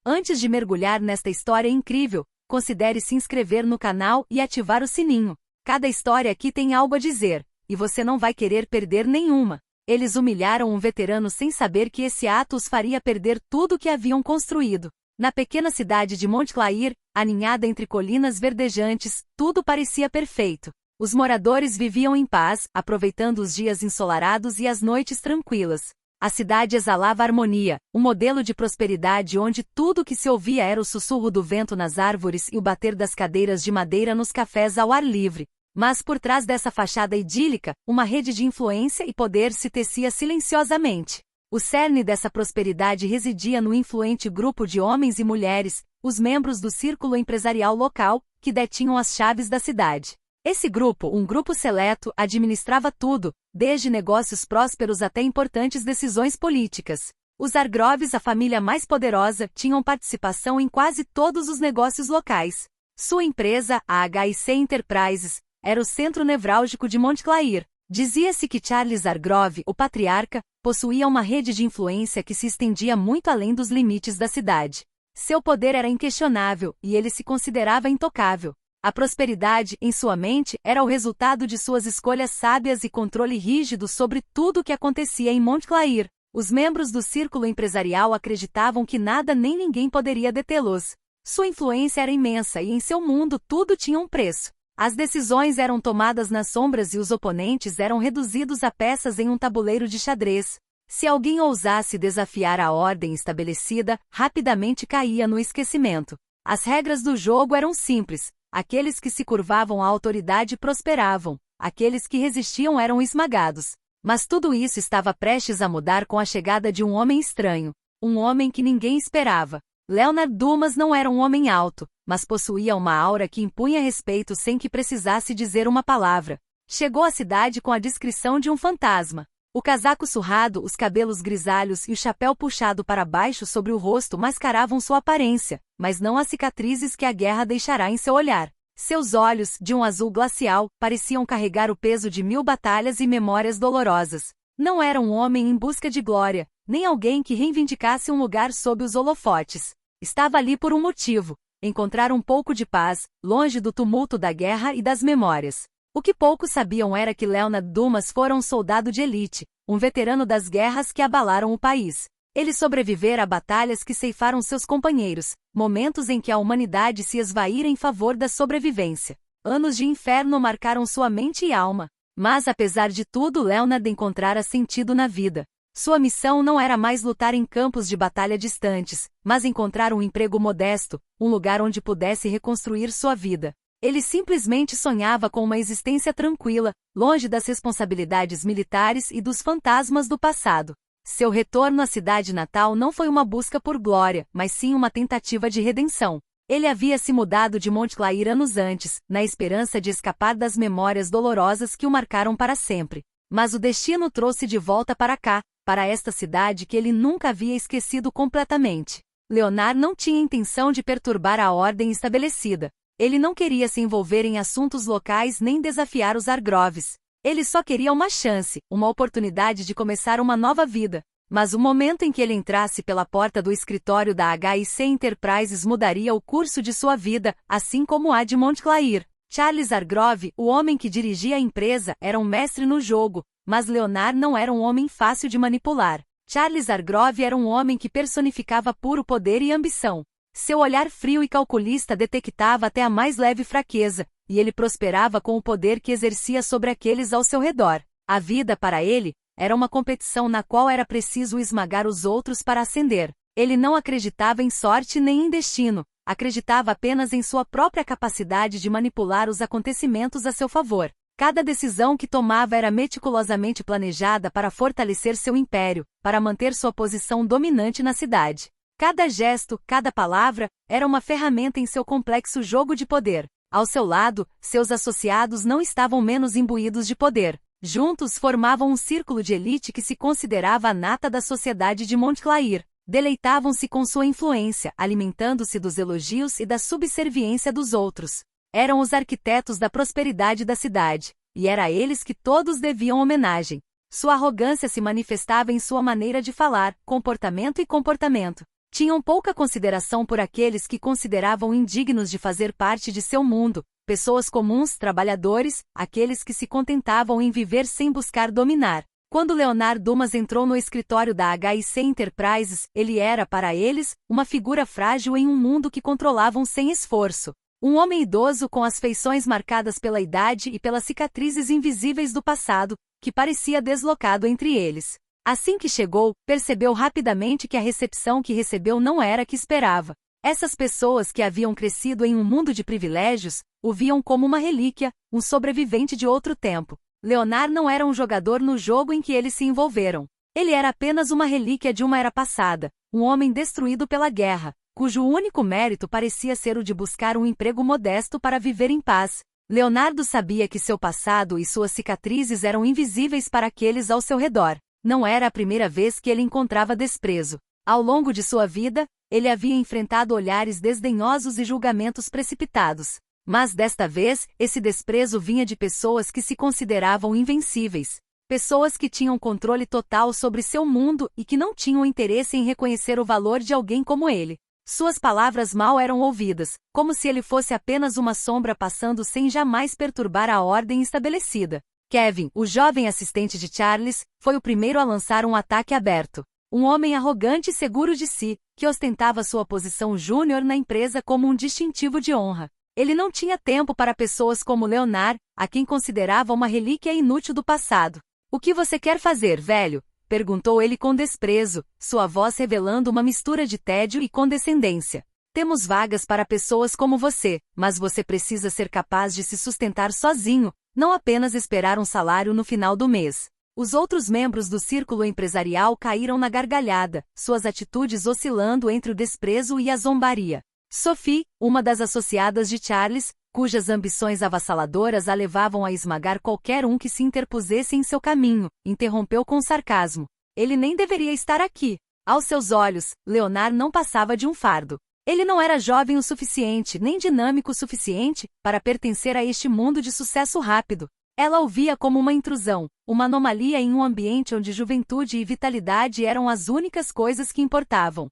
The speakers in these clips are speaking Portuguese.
Antes de mergulhar nesta história incrível, considere se inscrever no canal e ativar o sininho. Cada história aqui tem algo a dizer, e você não vai querer perder nenhuma. Eles humilharam um veterano sem saber que esse ato os faria perder tudo o que haviam construído. Na pequena cidade de Montclair, aninhada entre colinas verdejantes, tudo parecia perfeito. Os moradores viviam em paz, aproveitando os dias ensolarados e as noites tranquilas. A cidade exalava harmonia, um modelo de prosperidade onde tudo que se ouvia era o sussurro do vento nas árvores e o bater das cadeiras de madeira nos cafés ao ar livre. Mas por trás dessa fachada idílica, uma rede de influência e poder se tecia silenciosamente. O cerne dessa prosperidade residia no influente grupo de homens e mulheres, os membros do círculo empresarial local, que detinham as chaves da cidade. Esse grupo, um grupo seleto, administrava tudo, desde negócios prósperos até importantes decisões políticas. Os Hargroves, a família mais poderosa, tinham participação em quase todos os negócios locais. Sua empresa, a HIC Enterprises, era o centro nevrálgico de Montclair. Dizia-se que Charles Hargrove, o patriarca, possuía uma rede de influência que se estendia muito além dos limites da cidade. Seu poder era inquestionável, e ele se considerava intocável. A prosperidade, em sua mente, era o resultado de suas escolhas sábias e controle rígido sobre tudo o que acontecia em Montclair. Os membros do círculo empresarial acreditavam que nada nem ninguém poderia detê-los. Sua influência era imensa e em seu mundo tudo tinha um preço. As decisões eram tomadas nas sombras e os oponentes eram reduzidos a peças em um tabuleiro de xadrez. Se alguém ousasse desafiar a ordem estabelecida, rapidamente caía no esquecimento. As regras do jogo eram simples. Aqueles que se curvavam à autoridade prosperavam, aqueles que resistiam eram esmagados. Mas tudo isso estava prestes a mudar com a chegada de um homem estranho, um homem que ninguém esperava. Leonard Dumas não era um homem alto, mas possuía uma aura que impunha respeito sem que precisasse dizer uma palavra. Chegou à cidade com a descrição de um fantasma. O casaco surrado, os cabelos grisalhos e o chapéu puxado para baixo sobre o rosto mascaravam sua aparência, mas não as cicatrizes que a guerra deixará em seu olhar. Seus olhos, de um azul glacial, pareciam carregar o peso de 1000 batalhas e memórias dolorosas. Não era um homem em busca de glória, nem alguém que reivindicasse um lugar sob os holofotes. Estava ali por um motivo: encontrar um pouco de paz, longe do tumulto da guerra e das memórias. O que poucos sabiam era que Leonard Dumas fora um soldado de elite, um veterano das guerras que abalaram o país. Ele sobrevivera a batalhas que ceifaram seus companheiros, momentos em que a humanidade se esvaíra em favor da sobrevivência. Anos de inferno marcaram sua mente e alma. Mas apesar de tudo, Leonard encontrara sentido na vida. Sua missão não era mais lutar em campos de batalha distantes, mas encontrar um emprego modesto, um lugar onde pudesse reconstruir sua vida. Ele simplesmente sonhava com uma existência tranquila, longe das responsabilidades militares e dos fantasmas do passado. Seu retorno à cidade natal não foi uma busca por glória, mas sim uma tentativa de redenção. Ele havia se mudado de Montclair anos antes, na esperança de escapar das memórias dolorosas que o marcaram para sempre. Mas o destino trouxe de volta para cá, para esta cidade que ele nunca havia esquecido completamente. Leonard não tinha intenção de perturbar a ordem estabelecida. Ele não queria se envolver em assuntos locais nem desafiar os Hargroves. Ele só queria uma chance, uma oportunidade de começar uma nova vida. Mas o momento em que ele entrasse pela porta do escritório da HIC Enterprises mudaria o curso de sua vida, assim como a de Montclair. Charles Hargrove, o homem que dirigia a empresa, era um mestre no jogo, mas Leonard não era um homem fácil de manipular. Charles Hargrove era um homem que personificava puro poder e ambição. Seu olhar frio e calculista detectava até a mais leve fraqueza, e ele prosperava com o poder que exercia sobre aqueles ao seu redor. A vida, para ele, era uma competição na qual era preciso esmagar os outros para ascender. Ele não acreditava em sorte nem em destino, acreditava apenas em sua própria capacidade de manipular os acontecimentos a seu favor. Cada decisão que tomava era meticulosamente planejada para fortalecer seu império, para manter sua posição dominante na cidade. Cada gesto, cada palavra, era uma ferramenta em seu complexo jogo de poder. Ao seu lado, seus associados não estavam menos imbuídos de poder. Juntos formavam um círculo de elite que se considerava a nata da sociedade de Montclair. Deleitavam-se com sua influência, alimentando-se dos elogios e da subserviência dos outros. Eram os arquitetos da prosperidade da cidade, e era a eles que todos deviam homenagem. Sua arrogância se manifestava em sua maneira de falar, comportamento e comportamento. Tinham pouca consideração por aqueles que consideravam indignos de fazer parte de seu mundo, pessoas comuns, trabalhadores, aqueles que se contentavam em viver sem buscar dominar. Quando Leonard Dumas entrou no escritório da HIC Enterprises, ele era, para eles, uma figura frágil em um mundo que controlavam sem esforço. Um homem idoso com as feições marcadas pela idade e pelas cicatrizes invisíveis do passado, que parecia deslocado entre eles. Assim que chegou, percebeu rapidamente que a recepção que recebeu não era a que esperava. Essas pessoas que haviam crescido em um mundo de privilégios, o viam como uma relíquia, um sobrevivente de outro tempo. Leonard não era um jogador no jogo em que eles se envolveram. Ele era apenas uma relíquia de uma era passada, um homem destruído pela guerra, cujo único mérito parecia ser o de buscar um emprego modesto para viver em paz. Leonardo sabia que seu passado e suas cicatrizes eram invisíveis para aqueles ao seu redor. Não era a primeira vez que ele encontrava desprezo. Ao longo de sua vida, ele havia enfrentado olhares desdenhosos e julgamentos precipitados. Mas desta vez, esse desprezo vinha de pessoas que se consideravam invencíveis. Pessoas que tinham controle total sobre seu mundo e que não tinham interesse em reconhecer o valor de alguém como ele. Suas palavras mal eram ouvidas, como se ele fosse apenas uma sombra passando sem jamais perturbar a ordem estabelecida. Kevin, o jovem assistente de Charles, foi o primeiro a lançar um ataque aberto. Um homem arrogante e seguro de si, que ostentava sua posição júnior na empresa como um distintivo de honra. Ele não tinha tempo para pessoas como Leonard, a quem considerava uma relíquia inútil do passado. "O que você quer fazer, velho?" perguntou ele com desprezo, sua voz revelando uma mistura de tédio e condescendência. "Temos vagas para pessoas como você, mas você precisa ser capaz de se sustentar sozinho, não apenas esperar um salário no final do mês." Os outros membros do círculo empresarial caíram na gargalhada, suas atitudes oscilando entre o desprezo e a zombaria. Sophie, uma das associadas de Charles, cujas ambições avassaladoras a levavam a esmagar qualquer um que se interpusesse em seu caminho, interrompeu com sarcasmo. "Ele nem deveria estar aqui." Aos seus olhos, Leonard não passava de um fardo. Ele não era jovem o suficiente, nem dinâmico o suficiente, para pertencer a este mundo de sucesso rápido. Ela o via como uma intrusão, uma anomalia em um ambiente onde juventude e vitalidade eram as únicas coisas que importavam.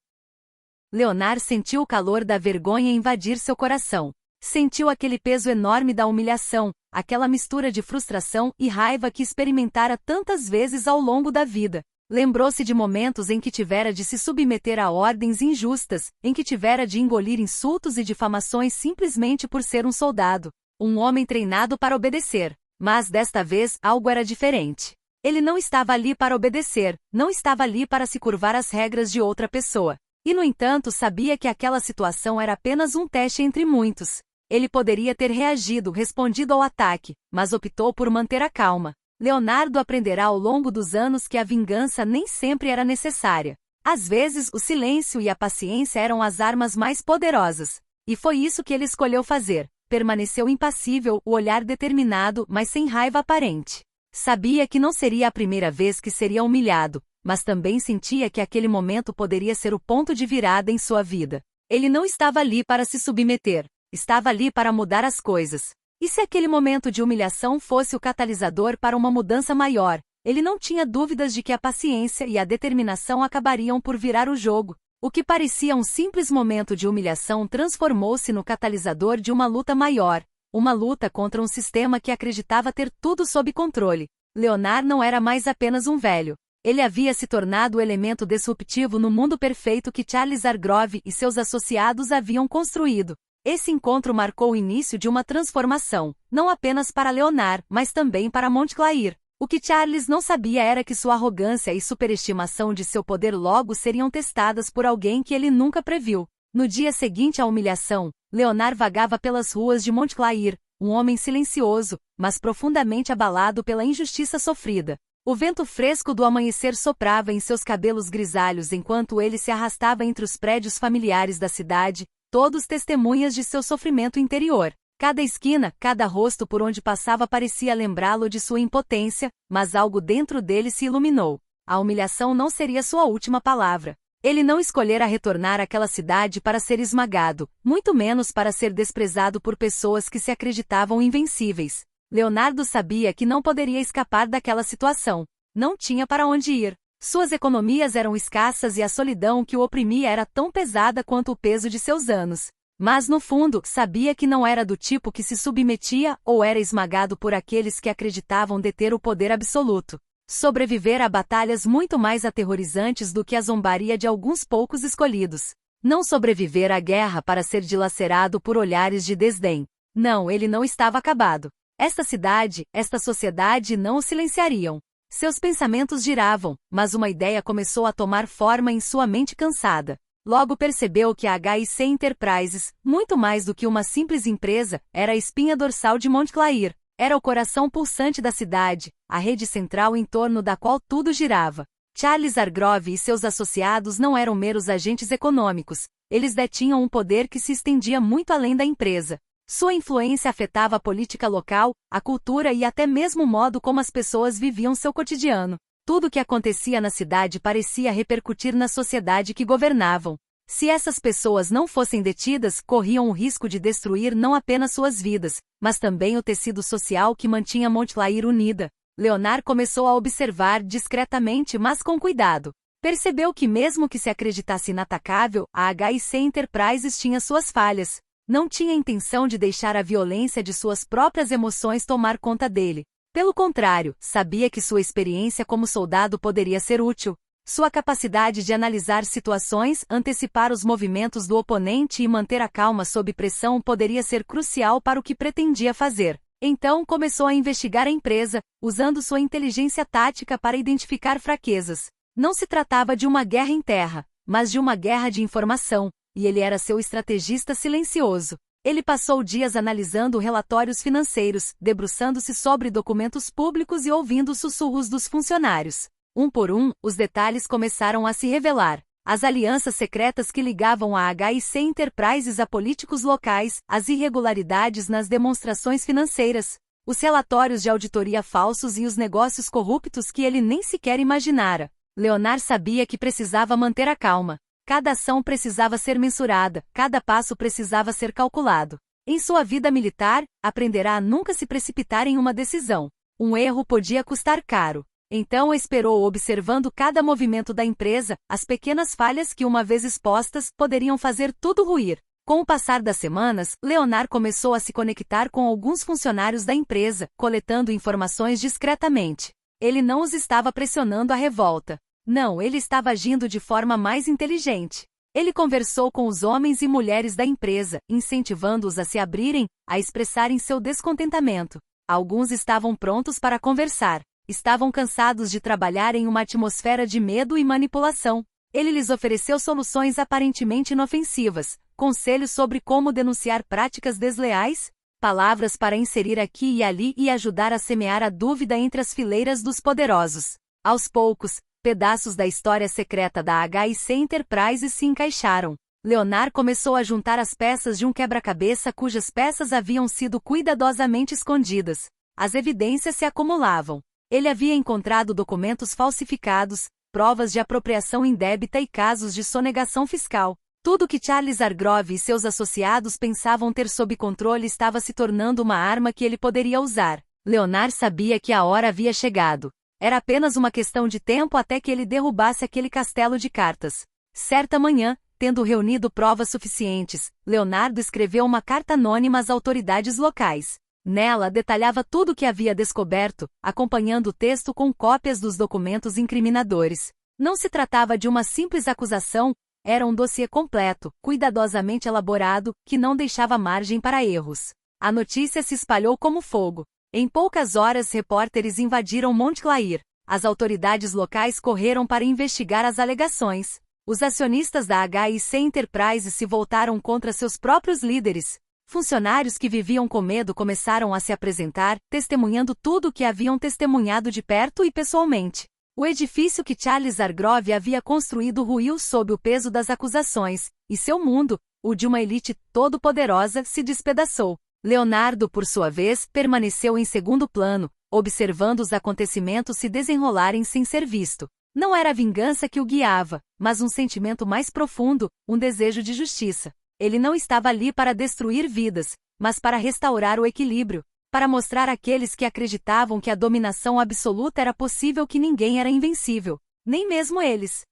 Leonard sentiu o calor da vergonha invadir seu coração. Sentiu aquele peso enorme da humilhação, aquela mistura de frustração e raiva que experimentara tantas vezes ao longo da vida. Lembrou-se de momentos em que tivera de se submeter a ordens injustas, em que tivera de engolir insultos e difamações simplesmente por ser um soldado, um homem treinado para obedecer. Mas desta vez algo era diferente. Ele não estava ali para obedecer, não estava ali para se curvar às regras de outra pessoa. E no entanto sabia que aquela situação era apenas um teste entre muitos. Ele poderia ter reagido, respondido ao ataque, mas optou por manter a calma. Leonardo aprenderá ao longo dos anos que a vingança nem sempre era necessária. Às vezes o silêncio e a paciência eram as armas mais poderosas. E foi isso que ele escolheu fazer. Permaneceu impassível, o olhar determinado, mas sem raiva aparente. Sabia que não seria a primeira vez que seria humilhado, mas também sentia que aquele momento poderia ser o ponto de virada em sua vida. Ele não estava ali para se submeter, estava ali para mudar as coisas. E se aquele momento de humilhação fosse o catalisador para uma mudança maior, ele não tinha dúvidas de que a paciência e a determinação acabariam por virar o jogo. O que parecia um simples momento de humilhação transformou-se no catalisador de uma luta maior, uma luta contra um sistema que acreditava ter tudo sob controle. Leonard não era mais apenas um velho. Ele havia se tornado o elemento disruptivo no mundo perfeito que Charles Hargrove e seus associados haviam construído. Esse encontro marcou o início de uma transformação, não apenas para Leonard, mas também para Montclair. O que Charles não sabia era que sua arrogância e superestimação de seu poder logo seriam testadas por alguém que ele nunca previu. No dia seguinte à humilhação, Leonard vagava pelas ruas de Montclair, um homem silencioso, mas profundamente abalado pela injustiça sofrida. O vento fresco do amanhecer soprava em seus cabelos grisalhos enquanto ele se arrastava entre os prédios familiares da cidade, todos testemunhas de seu sofrimento interior. Cada esquina, cada rosto por onde passava parecia lembrá-lo de sua impotência, mas algo dentro dele se iluminou. A humilhação não seria sua última palavra. Ele não escolhera retornar àquela cidade para ser esmagado, muito menos para ser desprezado por pessoas que se acreditavam invencíveis. Leonardo sabia que não poderia escapar daquela situação. Não tinha para onde ir. Suas economias eram escassas e a solidão que o oprimia era tão pesada quanto o peso de seus anos. Mas no fundo, sabia que não era do tipo que se submetia ou era esmagado por aqueles que acreditavam deter o poder absoluto. Sobreviver a batalhas muito mais aterrorizantes do que a zombaria de alguns poucos escolhidos. Não sobreviver à guerra para ser dilacerado por olhares de desdém. Não, ele não estava acabado. Esta cidade, esta sociedade não o silenciariam. Seus pensamentos giravam, mas uma ideia começou a tomar forma em sua mente cansada. Logo percebeu que a HIC Enterprises, muito mais do que uma simples empresa, era a espinha dorsal de Montclair. Era o coração pulsante da cidade, a rede central em torno da qual tudo girava. Charles Hargrove e seus associados não eram meros agentes econômicos, eles detinham um poder que se estendia muito além da empresa. Sua influência afetava a política local, a cultura e até mesmo o modo como as pessoas viviam seu cotidiano. Tudo o que acontecia na cidade parecia repercutir na sociedade que governavam. Se essas pessoas não fossem detidas, corriam o risco de destruir não apenas suas vidas, mas também o tecido social que mantinha Montclair unida. Leonard começou a observar discretamente, mas com cuidado. Percebeu que mesmo que se acreditasse inatacável, a HIC Enterprises tinha suas falhas. Não tinha intenção de deixar a violência de suas próprias emoções tomar conta dele. Pelo contrário, sabia que sua experiência como soldado poderia ser útil. Sua capacidade de analisar situações, antecipar os movimentos do oponente e manter a calma sob pressão poderia ser crucial para o que pretendia fazer. Então começou a investigar a empresa, usando sua inteligência tática para identificar fraquezas. Não se tratava de uma guerra em terra, mas de uma guerra de informação. E ele era seu estrategista silencioso. Ele passou dias analisando relatórios financeiros, debruçando-se sobre documentos públicos e ouvindo os sussurros dos funcionários. Um por um, os detalhes começaram a se revelar. As alianças secretas que ligavam a HIC Enterprises a políticos locais, as irregularidades nas demonstrações financeiras, os relatórios de auditoria falsos e os negócios corruptos que ele nem sequer imaginara. Leonard sabia que precisava manter a calma. Cada ação precisava ser mensurada, cada passo precisava ser calculado. Em sua vida militar, aprenderá a nunca se precipitar em uma decisão. Um erro podia custar caro. Então esperou observando cada movimento da empresa, as pequenas falhas que uma vez expostas poderiam fazer tudo ruir. Com o passar das semanas, Leonard começou a se conectar com alguns funcionários da empresa, coletando informações discretamente. Ele não os estava pressionando à revolta. Não, ele estava agindo de forma mais inteligente. Ele conversou com os homens e mulheres da empresa, incentivando-os a se abrirem, a expressarem seu descontentamento. Alguns estavam prontos para conversar. Estavam cansados de trabalhar em uma atmosfera de medo e manipulação. Ele lhes ofereceu soluções aparentemente inofensivas, conselhos sobre como denunciar práticas desleais, palavras para inserir aqui e ali e ajudar a semear a dúvida entre as fileiras dos poderosos. Aos poucos, pedaços da história secreta da HIC Enterprises se encaixaram. Leonard começou a juntar as peças de um quebra-cabeça cujas peças haviam sido cuidadosamente escondidas. As evidências se acumulavam. Ele havia encontrado documentos falsificados, provas de apropriação indébita e casos de sonegação fiscal. Tudo que Charles Hargrove e seus associados pensavam ter sob controle estava se tornando uma arma que ele poderia usar. Leonard sabia que a hora havia chegado. Era apenas uma questão de tempo até que ele derrubasse aquele castelo de cartas. Certa manhã, tendo reunido provas suficientes, Leonardo escreveu uma carta anônima às autoridades locais. Nela detalhava tudo o que havia descoberto, acompanhando o texto com cópias dos documentos incriminadores. Não se tratava de uma simples acusação, era um dossiê completo, cuidadosamente elaborado, que não deixava margem para erros. A notícia se espalhou como fogo. Em poucas horas, repórteres invadiram Montclair. As autoridades locais correram para investigar as alegações. Os acionistas da HIC Enterprises se voltaram contra seus próprios líderes. Funcionários que viviam com medo começaram a se apresentar, testemunhando tudo o que haviam testemunhado de perto e pessoalmente. O edifício que Charles Hargrove havia construído ruiu sob o peso das acusações, e seu mundo, o de uma elite todo-poderosa, se despedaçou. Leonardo, por sua vez, permaneceu em segundo plano, observando os acontecimentos se desenrolarem sem ser visto. Não era a vingança que o guiava, mas um sentimento mais profundo, um desejo de justiça. Ele não estava ali para destruir vidas, mas para restaurar o equilíbrio, para mostrar àqueles que acreditavam que a dominação absoluta era possível que ninguém era invencível. Nem mesmo eles.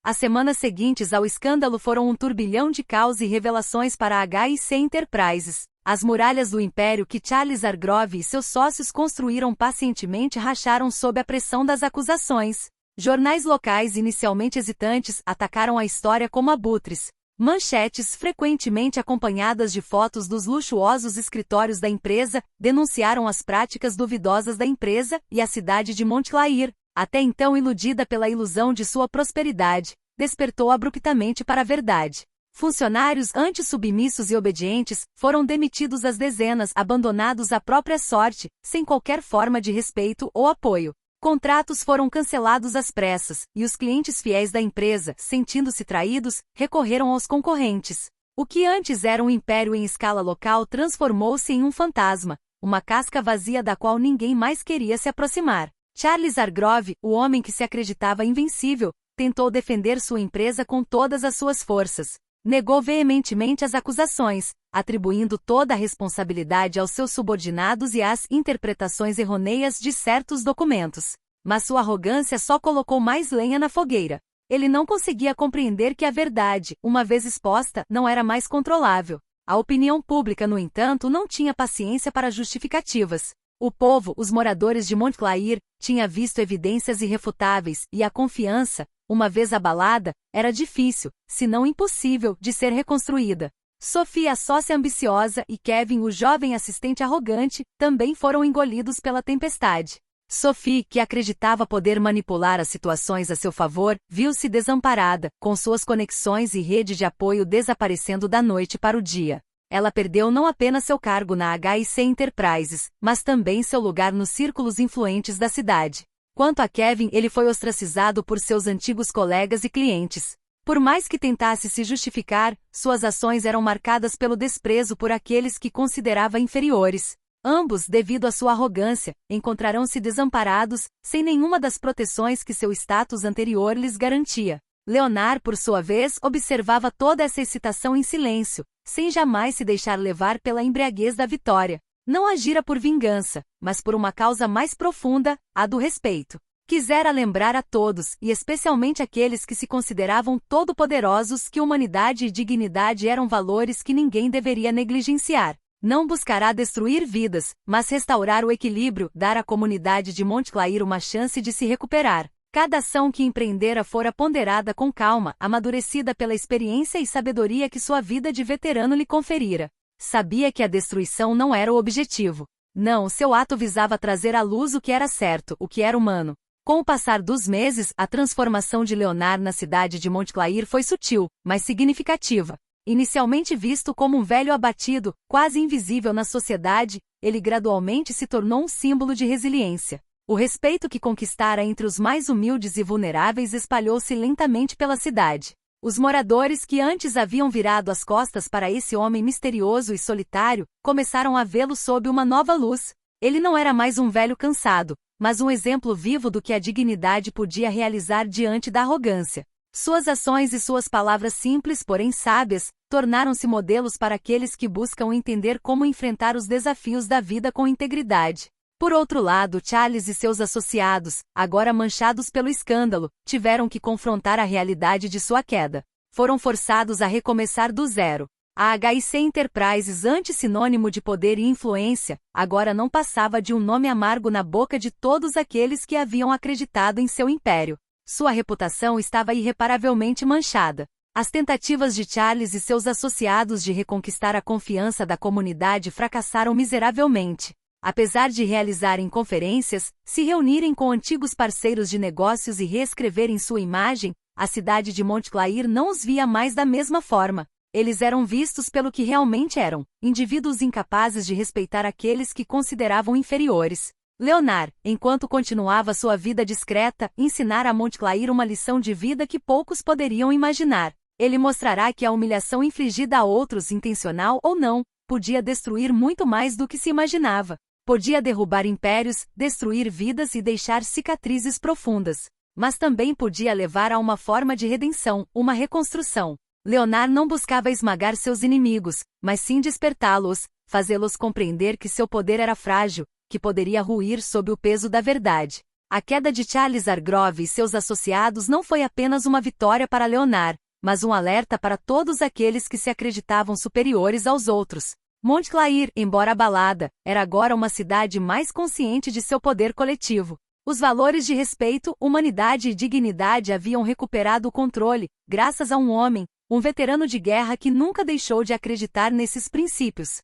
As semanas seguintes ao escândalo foram um turbilhão de caos e revelações para a HIC Enterprises. As muralhas do império que Charles Hargrove e seus sócios construíram pacientemente racharam sob a pressão das acusações. Jornais locais inicialmente hesitantes atacaram a história como abutres. Manchetes frequentemente acompanhadas de fotos dos luxuosos escritórios da empresa denunciaram as práticas duvidosas da empresa e a cidade de Montclair, até então iludida pela ilusão de sua prosperidade, despertou abruptamente para a verdade. Funcionários antissubmissos e obedientes foram demitidos às dezenas, abandonados à própria sorte, sem qualquer forma de respeito ou apoio. Contratos foram cancelados às pressas, e os clientes fiéis da empresa, sentindo-se traídos, recorreram aos concorrentes. O que antes era um império em escala local transformou-se em um fantasma, uma casca vazia da qual ninguém mais queria se aproximar. Charles Hargrove, o homem que se acreditava invencível, tentou defender sua empresa com todas as suas forças. Negou veementemente as acusações, atribuindo toda a responsabilidade aos seus subordinados e às interpretações errôneas de certos documentos. Mas sua arrogância só colocou mais lenha na fogueira. Ele não conseguia compreender que a verdade, uma vez exposta, não era mais controlável. A opinião pública, no entanto, não tinha paciência para justificativas. O povo, os moradores de Montclair, tinha visto evidências irrefutáveis, e a confiança, uma vez abalada, era difícil, se não impossível, de ser reconstruída. Sophie, a sócia ambiciosa, e Kevin, o jovem assistente arrogante, também foram engolidos pela tempestade. Sophie, que acreditava poder manipular as situações a seu favor, viu-se desamparada, com suas conexões e rede de apoio desaparecendo da noite para o dia. Ela perdeu não apenas seu cargo na HIC Enterprises, mas também seu lugar nos círculos influentes da cidade. Quanto a Kevin, ele foi ostracizado por seus antigos colegas e clientes. Por mais que tentasse se justificar, suas ações eram marcadas pelo desprezo por aqueles que considerava inferiores. Ambos, devido à sua arrogância, encontrarão-se desamparados, sem nenhuma das proteções que seu status anterior lhes garantia. Leonard, por sua vez, observava toda essa excitação em silêncio, sem jamais se deixar levar pela embriaguez da vitória. Não agira por vingança, mas por uma causa mais profunda, a do respeito. Quisera lembrar a todos, e especialmente aqueles que se consideravam todo-poderosos, que humanidade e dignidade eram valores que ninguém deveria negligenciar. Não buscará destruir vidas, mas restaurar o equilíbrio, dar à comunidade de Montclair uma chance de se recuperar. Cada ação que empreendera fora ponderada com calma, amadurecida pela experiência e sabedoria que sua vida de veterano lhe conferira. Sabia que a destruição não era o objetivo. Não, seu ato visava trazer à luz o que era certo, o que era humano. Com o passar dos meses, a transformação de Leonard na cidade de Montclair foi sutil, mas significativa. Inicialmente visto como um velho abatido, quase invisível na sociedade, ele gradualmente se tornou um símbolo de resiliência. O respeito que conquistara entre os mais humildes e vulneráveis espalhou-se lentamente pela cidade. Os moradores que antes haviam virado as costas para esse homem misterioso e solitário, começaram a vê-lo sob uma nova luz. Ele não era mais um velho cansado, mas um exemplo vivo do que a dignidade podia realizar diante da arrogância. Suas ações e suas palavras simples, porém sábias, tornaram-se modelos para aqueles que buscam entender como enfrentar os desafios da vida com integridade. Por outro lado, Charles e seus associados, agora manchados pelo escândalo, tiveram que confrontar a realidade de sua queda. Foram forçados a recomeçar do zero. A HIC Enterprises, antes sinônimo de poder e influência, agora não passava de um nome amargo na boca de todos aqueles que haviam acreditado em seu império. Sua reputação estava irreparavelmente manchada. As tentativas de Charles e seus associados de reconquistar a confiança da comunidade fracassaram miseravelmente. Apesar de realizarem conferências, se reunirem com antigos parceiros de negócios e reescreverem sua imagem, a cidade de Montclair não os via mais da mesma forma. Eles eram vistos pelo que realmente eram, indivíduos incapazes de respeitar aqueles que consideravam inferiores. Leonard, enquanto continuava sua vida discreta, ensinara a Montclair uma lição de vida que poucos poderiam imaginar. Ele mostrará que a humilhação infligida a outros, intencional ou não, podia destruir muito mais do que se imaginava. Podia derrubar impérios, destruir vidas e deixar cicatrizes profundas. Mas também podia levar a uma forma de redenção, uma reconstrução. Leonard não buscava esmagar seus inimigos, mas sim despertá-los, fazê-los compreender que seu poder era frágil, que poderia ruir sob o peso da verdade. A queda de Charles Argrove e seus associados não foi apenas uma vitória para Leonard, mas um alerta para todos aqueles que se acreditavam superiores aos outros. Montclair, embora abalada, era agora uma cidade mais consciente de seu poder coletivo. Os valores de respeito, humanidade e dignidade haviam recuperado o controle, graças a um homem, um veterano de guerra que nunca deixou de acreditar nesses princípios.